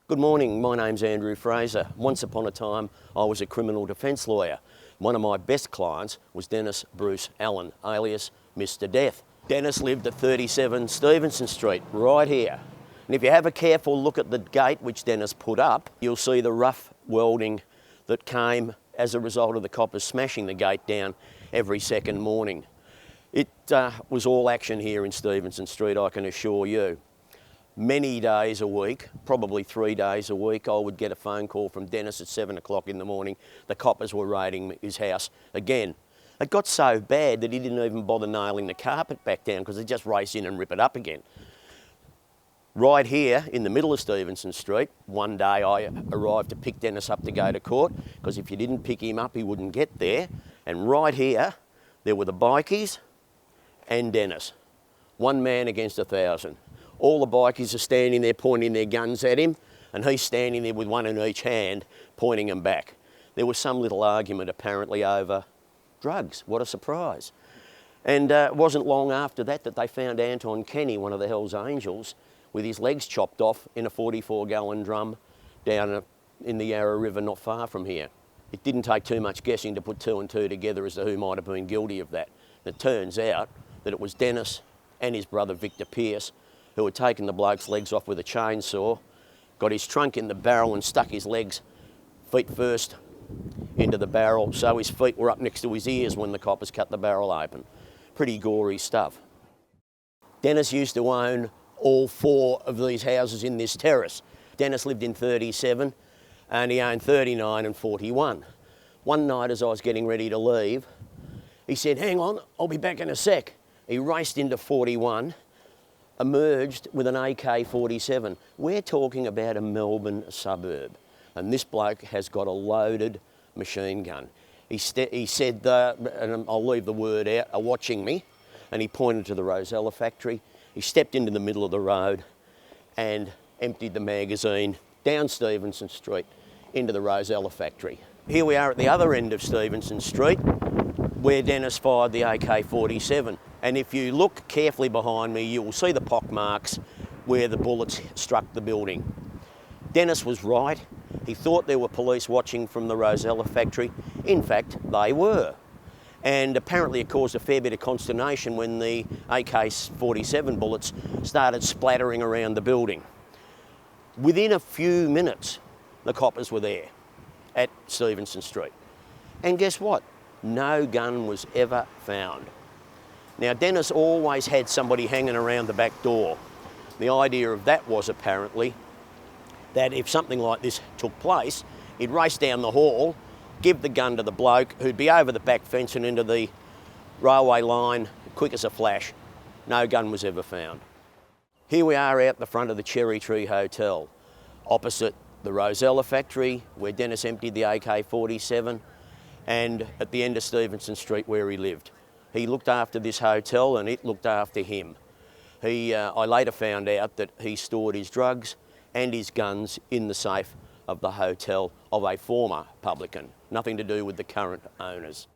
Good morning, my name's Andrew Fraser. Once upon a time, I was a criminal defence lawyer. One of my best clients was Dennis Bruce Allen, alias Mr Death. Dennis lived at 37 Stevenson Street, right here. And if you have a careful look at the gate which Dennis put up, you'll see the rough welding that came as a result of the coppers smashing the gate down every second morning. It was all action here in Stevenson Street, I can assure you. Many days a week, probably 3 days a week, I would get a phone call from Dennis at 7 o'clock in the morning. The coppers were raiding his house again. It got so bad that he didn't even bother nailing the carpet back down because they'd just race in and rip it up again. Right here in the middle of Stevenson Street, one day I arrived to pick Dennis up to go to court because if you didn't pick him up he wouldn't get there. And right here there were the bikies and Dennis. One man against 1,000. All the bikies are standing there pointing their guns at him and he's standing there with one in each hand pointing them back. There was some little argument apparently over drugs. What a surprise. And it wasn't long after that that they found Anton Kenny, one of the Hells Angels, with his legs chopped off in a 44-gallon drum down in the Yarra River not far from here. It didn't take too much guessing to put two and two together as to who might have been guilty of that. It turns out that it was Dennis and his brother Victor Pearce who had taken the bloke's legs off with a chainsaw, got his trunk in the barrel and stuck his legs feet first into the barrel so his feet were up next to his ears when the coppers cut the barrel open. Pretty gory stuff. Dennis used to own all 4 of these houses in this terrace. Dennis lived in 37 and he owned 39 and 41. One night as I was getting ready to leave, he said, "Hang on, I'll be back in a sec." He raced into 41, emerged with an AK-47. We're talking about a Melbourne suburb, and this bloke has got a loaded machine gun. He said, and I'll leave the word out, are watching me, and he pointed to the Rosella factory. He stepped into the middle of the road and emptied the magazine down Stevenson Street into the Rosella factory. Here we are at the other end of Stevenson Street, where Dennis fired the AK-47. And if you look carefully behind me, you will see the pock marks where the bullets struck the building. Dennis was right. He thought there were police watching from the Rosella factory. In fact, they were. And apparently it caused a fair bit of consternation when the AK-47 bullets started splattering around the building. Within a few minutes, the coppers were there at Stevenson Street. And guess what? No gun was ever found. Now, Dennis always had somebody hanging around the back door. The idea of that was apparently that if something like this took place, he'd race down the hall, give the gun to the bloke who'd be over the back fence and into the railway line quick as a flash. No gun was ever found. Here we are out the front of the Cherry Tree Hotel, opposite the Rosella factory where Dennis emptied the AK-47 and at the end of Stevenson Street where he lived. He looked after this hotel and it looked after him. I later found out that he stored his drugs and his guns in the safe of the hotel of a former publican, nothing to do with the current owners.